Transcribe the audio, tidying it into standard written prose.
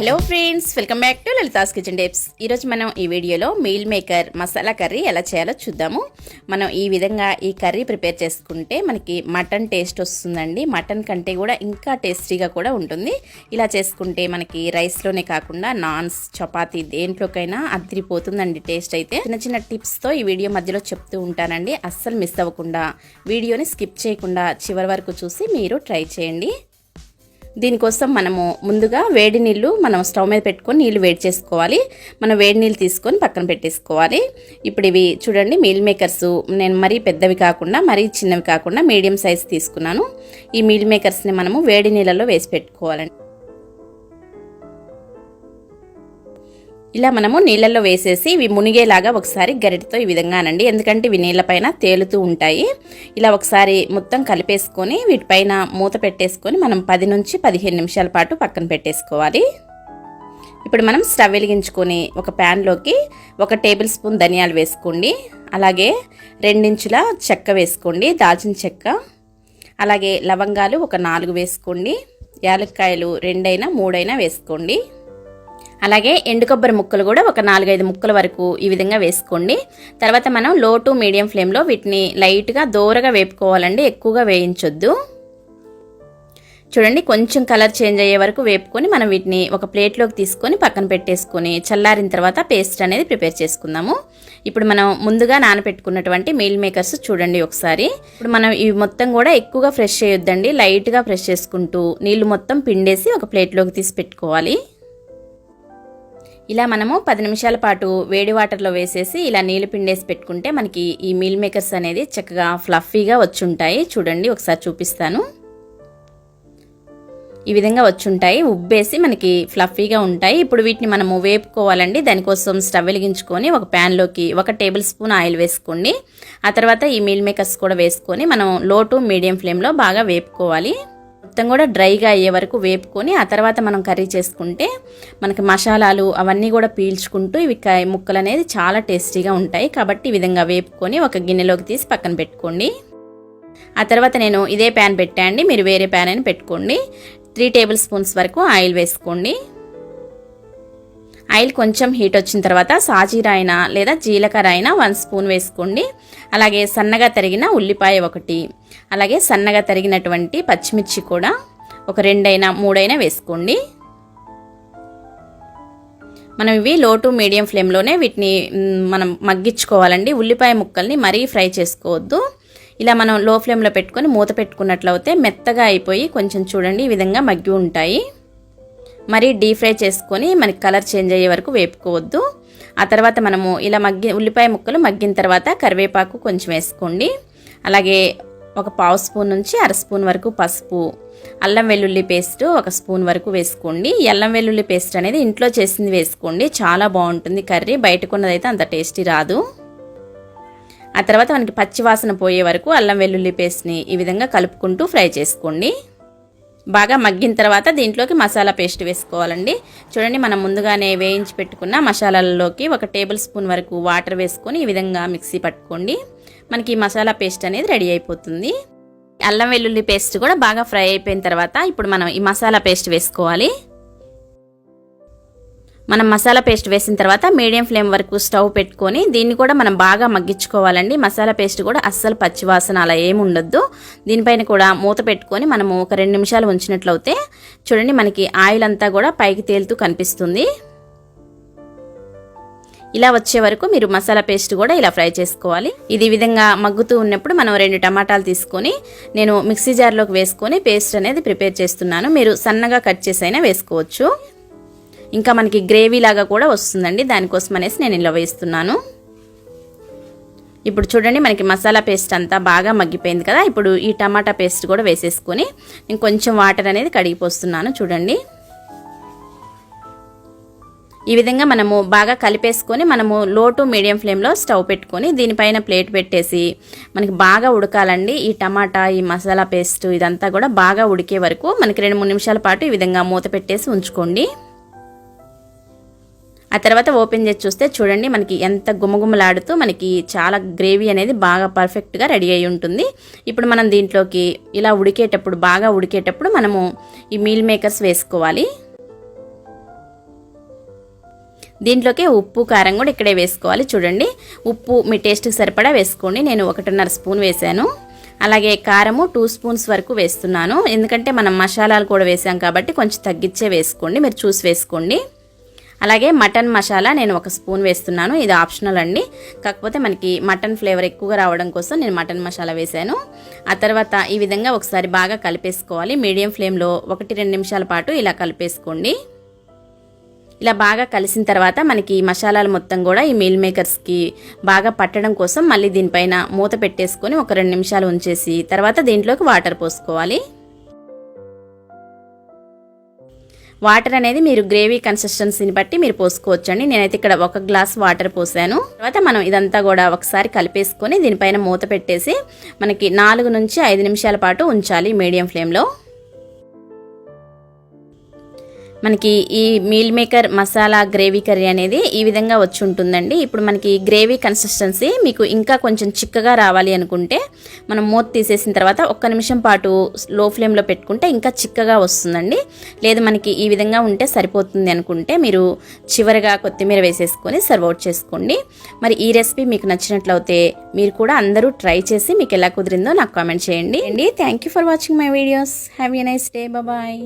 Hello friends, welcome back to Lalitha's kitchen tips. ఈరోజు మనం ఈ వీడియోలో మీల్ మేకర్ మసాలా కర్రీ ఎలా చేయాలో చూద్దాము. మనం ఈ విధంగా ఈ కర్రీ ప్రిపేర్ చేసుకుంటే మనకి మటన్ టేస్ట్ వస్తుందండి. మటన్ కంటే కూడా ఇంకా టేస్టీగా కూడా ఉంటుంది. ఇలా చేసుకుంటే మనకి రైస్లోనే కాకుండా నాన్స్, చపాతీ దేంట్లోకైనా అదిరిపోతుందండి టేస్ట్ అయితే. చిన్న చిన్న టిప్స్తో ఈ వీడియో మధ్యలో చెప్తూ ఉంటానండి. అస్సలు మిస్ అవ్వకుండా వీడియోని స్కిప్ చేయకుండా చివరి వరకు చూసి మీరు ట్రై చేయండి. దీనికోసం మనము ముందుగా వేడి నీళ్ళు మనం స్టవ్ మీద పెట్టుకొని నీళ్ళు వేడి చేసుకోవాలి. మనం వేడి నీళ్ళు తీసుకొని పక్కన పెట్టేసుకోవాలి. ఇప్పుడు ఇవి చూడండి, మీల్ మేకర్స్ నేను మరీ పెద్దవి కాకుండా మరీ చిన్నవి కాకుండా మీడియం సైజ్ తీసుకున్నాను. ఈ మీల్ మేకర్స్ని మనము వేడి నీళ్ళలో వేసి పెట్టుకోవాలండి. ఇలా మనము నీళ్ళల్లో వేసేసి ఇవి మునిగేలాగా ఒకసారి గరిటతో ఈ విధంగా అనండి, ఎందుకంటే ఇవి నీళ్ళపైన తేలుతూ ఉంటాయి. ఇలా ఒకసారి మొత్తం కలిపేసుకొని వీటిపైన మూత పెట్టేసుకొని మనం 10 నుంచి 15 నిమిషాల పాటు పక్కన పెట్టేసుకోవాలి. ఇప్పుడు మనం స్టవ్ వెలిగించుకొని ఒక ప్యాన్లోకి 1 టేబుల్ స్పూన్ ధనియాలు వేసుకోండి. అలాగే 2 ఇంచుల చెక్క వేసుకోండి, దాల్చిన చెక్క. అలాగే లవంగాలు ఒక 4 వేసుకోండి. యాలక్కాయలు 2 అయినా 3 అయినా వేసుకోండి. అలాగే ఎండు కొబ్బరి ముక్కలు కూడా ఒక 4-5 ముక్కల వరకు ఈ విధంగా వేసుకోండి. తర్వాత మనం లో టు మీడియం ఫ్లేమ్లో వీటిని లైట్గా దోరగా వేపుకోవాలండి, ఎక్కువగా వేయించొద్దు. చూడండి, కొంచెం కలర్ చేంజ్ అయ్యే వరకు వేపుకొని మనం వీటిని ఒక ప్లేట్లోకి తీసుకొని పక్కన పెట్టేసుకొని చల్లారిన తర్వాత పేస్ట్ అనేది ప్రిపేర్ చేసుకుందాము. ఇప్పుడు మనం ముందుగా నానబెట్టుకున్నటువంటి మీల్ మేకర్స్ చూడండి ఒకసారి. ఇప్పుడు మనం ఇవి మొత్తం కూడా ఎక్కువగా ఫ్రెష్ చేయొద్దండి, లైట్గా ఫ్రెష్ చేసుకుంటూ నీళ్లు మొత్తం పిండేసి ఒక ప్లేట్లోకి తీసి పెట్టుకోవాలి. ఇలా మనము 10 నిమిషాల పాటు వేడి వాటర్లో వేసేసి ఇలా నీళ్ళు పిండేసి పెట్టుకుంటే మనకి ఈ మీల్ మేకర్స్ అనేది చక్కగా ఫ్లఫీగా వచ్చుంటాయి. చూడండి, ఒకసారి చూపిస్తాను. ఈ విధంగా వచ్చుంటాయి, ఉబ్బేసి మనకి ఫ్లఫీగా ఉంటాయి. ఇప్పుడు వీటిని మనము వేపుకోవాలండి. దానికోసం స్టవ్ వెలిగించుకొని ఒక ప్యాన్లోకి 1 టేబుల్ స్పూన్ ఆయిల్ వేసుకోండి. ఆ తర్వాత ఈ మీల్ మేకర్స్ కూడా వేసుకొని మనం లో టు మీడియం ఫ్లేమ్లో బాగా వేపుకోవాలి. మొత్తం కూడా డ్రైగా అయ్యే వరకు వేపుకొని ఆ తర్వాత మనం కర్రీ చేసుకుంటే మనకి మసాలాలు అవన్నీ కూడా పీల్చుకుంటూ ఇవి ముక్కలు అనేది చాలా టేస్టీగా ఉంటాయి. కాబట్టి ఈ విధంగా వేపుకొని ఒక గిన్నెలోకి తీసి పక్కన పెట్టుకోండి. ఆ తర్వాత నేను ఇదే ప్యాన్ పెట్టండి, మీరు వేరే ప్యాన్ అని పెట్టుకోండి. 3 టేబుల్ స్పూన్స్ వరకు ఆయిల్ వేసుకోండి. ఆయిల్ కొంచెం హీట్ వచ్చిన తర్వాత సాజీరా అయినా లేదా జీలకర్ర అయినా 1 స్పూన్ వేసుకోండి. అలాగే సన్నగా తరిగిన ఉల్లిపాయ 1, అలాగే సన్నగా తరిగినటువంటి పచ్చిమిర్చి కూడా ఒక 2 అయినా 3 అయినా వేసుకోండి. మనం ఇవి లో టు మీడియం ఫ్లేమ్లోనే వీటిని మనం మగ్గించుకోవాలండి. ఉల్లిపాయ ముక్కల్ని మరీ ఫ్రై చేసుకోవద్దు. ఇలా మనం లో ఫ్లేమ్లో పెట్టుకొని మూత పెట్టుకున్నట్లయితే మెత్తగా అయిపోయి కొంచెం చూడండి ఈ విధంగా మగ్గి ఉంటాయి. మరీ డీప్ ఫ్రై చేసుకొని మనకి కలర్ చేంజ్ అయ్యే వరకు వేపుకోవద్దు. ఆ తర్వాత మనము ఇలా ఉల్లిపాయ ముక్కలు మగ్గిన తర్వాత కరివేపాకు కొంచెం వేసుకోండి. అలాగే ఒక 1/2 స్పూన్ నుంచి 1/2 స్పూన్ వరకు పసుపు, అల్లం వెల్లుల్లి పేస్ట్ 1 స్పూన్ వరకు వేసుకోండి. ఈ అల్లం వెల్లుల్లి పేస్ట్ అనేది ఇంట్లో చేసింది వేసుకోండి, చాలా బాగుంటుంది కర్రీ. బయట కొన్నదైతే అంత టేస్టీ రాదు. ఆ తర్వాత మనకి పచ్చి వాసన పోయే వరకు అల్లం వెల్లుల్లి పేస్ట్ని ఈ విధంగా కలుపుకుంటూ ఫ్రై చేసుకోండి. బాగా మగ్గిన తర్వాత దీంట్లోకి మసాలా పేస్ట్ వేసుకోవాలండి. చూడండి, మనం ముందుగానే వేయించి పెట్టుకున్న మసాలాల్లోకి 1 టేబుల్ స్పూన్ వరకు వాటర్ వేసుకొని ఈ విధంగా మిక్సీ పట్టుకోండి. మనకి మసాలా పేస్ట్ అనేది రెడీ అయిపోతుంది. అల్లం వెల్లుల్లి పేస్ట్ కూడా బాగా ఫ్రై అయిపోయిన తర్వాత ఇప్పుడు మనం ఈ మసాలా పేస్ట్ వేసుకోవాలి. మనం మసాలా పేస్ట్ వేసిన తర్వాత మీడియం ఫ్లేమ్ వరకు స్టవ్ పెట్టుకొని దీన్ని కూడా మనం బాగా మగ్గించుకోవాలండి. మసాలా పేస్ట్ కూడా అస్సలు పచ్చివాసన అలా ఏమి ఉండొద్దు. దీనిపైన కూడా మూత పెట్టుకొని మనము ఒక 2 నిమిషాలు ఉంచినట్లయితే చూడండి మనకి ఆయిల్ అంతా కూడా పైకి తేలుతూ కనిపిస్తుంది. ఇలా వచ్చే వరకు మీరు మసాలా పేస్ట్ కూడా ఇలా ఫ్రై చేసుకోవాలి. ఇది ఈ విధంగా మగ్గుతూ ఉన్నప్పుడు మనం 2 టమాటాలు తీసుకొని నేను మిక్సీ జార్లోకి వేసుకొని పేస్ట్ అనేది ప్రిపేర్ చేస్తున్నాను. మీరు సన్నగా కట్ చేసి అయినా వేసుకోవచ్చు. ఇంకా మనకి గ్రేవీ లాగా కూడా వస్తుందండి, దానికోసం అనేసి నేను ఇలా వేస్తున్నాను. ఇప్పుడు చూడండి మనకి మసాలా పేస్ట్ అంతా బాగా మగ్గిపోయింది కదా. ఇప్పుడు ఈ టమాటా పేస్ట్ కూడా వేసేసుకొని నేను కొంచెం వాటర్ అనేది కడిగిపోస్తున్నాను. చూడండి, ఈ విధంగా మనము బాగా కలిపేసుకొని మనము లో టు మీడియం ఫ్లేమ్లో స్టవ్ పెట్టుకొని దీనిపైన ప్లేట్ పెట్టేసి మనకి బాగా ఉడకాలండి. ఈ టమాటా, ఈ మసాలా పేస్ట్ ఇదంతా కూడా బాగా ఉడికే వరకు మనకి 2-3 నిమిషాల పాటు ఈ విధంగా మూత పెట్టేసి ఉంచుకోండి. ఆ తర్వాత ఓపెన్ చేసి చూస్తే చూడండి మనకి ఎంత గుమగుమలాడుతూ మనకి చాలా గ్రేవీ అనేది బాగా పర్ఫెక్ట్గా రెడీ అయి ఉంటుంది. ఇప్పుడు మనం దీంట్లోకి ఇలా ఉడికేటప్పుడు బాగా ఉడికేటప్పుడు మనము ఈ మీల్ మేకర్స్ వేసుకోవాలి. దీంట్లోకి ఉప్పు కారం కూడా ఇక్కడే వేసుకోవాలి. చూడండి, ఉప్పు మీ టేస్ట్కి సరిపడా వేసుకోండి. నేను 1.5 స్పూన్ వేసాను. అలాగే కారము 2 స్పూన్స్ వరకు వేస్తున్నాను. ఎందుకంటే మనం మసాలాలు కూడా వేసాం కాబట్టి కొంచెం తగ్గించే వేసుకోండి, మీరు చూసి వేసుకోండి. అలాగే మటన్ మసాలా నేను 1 స్పూన్ వేస్తున్నాను. ఇది ఆప్షనల్ అండి, కాకపోతే మనకి మటన్ ఫ్లేవర్ ఎక్కువగా రావడం కోసం నేను మటన్ మసాలా వేసాను. ఆ తర్వాత ఈ విధంగా ఒకసారి బాగా కలిపేసుకోవాలి. మీడియం ఫ్లేమ్లో 1-2 నిమిషాల పాటు ఇలా కలిపేసుకోండి. ఇలా బాగా కలిసిన తర్వాత మనకి మసాలాలు మొత్తం కూడా ఈ మీల్ మేకర్స్కి బాగా పట్టడం కోసం మళ్ళీ దీనిపైన మూత పెట్టేసుకొని ఒక 2 నిమిషాలు ఉంచేసి తర్వాత దీంట్లోకి వాటర్ పోసుకోవాలి. వాటర్ అనేది మీరు గ్రేవీ కన్సిస్టెన్సీని బట్టి మీరు పోసుకోవచ్చండి. నేనైతే ఇక్కడ 1 గ్లాస్ వాటర్ పోసాను. తర్వాత మనం ఇదంతా కూడా ఒకసారి కలిపేసుకొని దీనిపైన మూత పెట్టేసి మనకి 4 నుంచి 5 నిమిషాల పాటు ఉంచాలి మీడియం ఫ్లేమ్లో. మనకి ఈ meal maker masala gravy curry అనేది ఈ విధంగా వచ్చి ఉంటుందండి. ఇప్పుడు మనకి గ్రేవీ కన్సిస్టెన్సీ మీకు ఇంకా కొంచెం చిక్కగా రావాలి అనుకుంటే మనం మూత తీసేసిన తర్వాత 1 నిమిషం పాటు లో ఫ్లేమ్లో పెట్టుకుంటే ఇంకా చిక్కగా వస్తుందండి. లేదు మనకి ఈ విధంగా ఉంటే సరిపోతుంది అనుకుంటే మీరు చివరిగా కొత్తిమీర వేసేసుకొని సర్వ్ అవుట్ చేసుకోండి. మరి ఈ రెసిపీ మీకు నచ్చినట్లయితే మీరు కూడా అందరూ ట్రై చేసి మీకు ఎలా కుదిరిందో నాకు కామెంట్ చేయండి. Thank you for watching my videos. Have a nice day. Bye.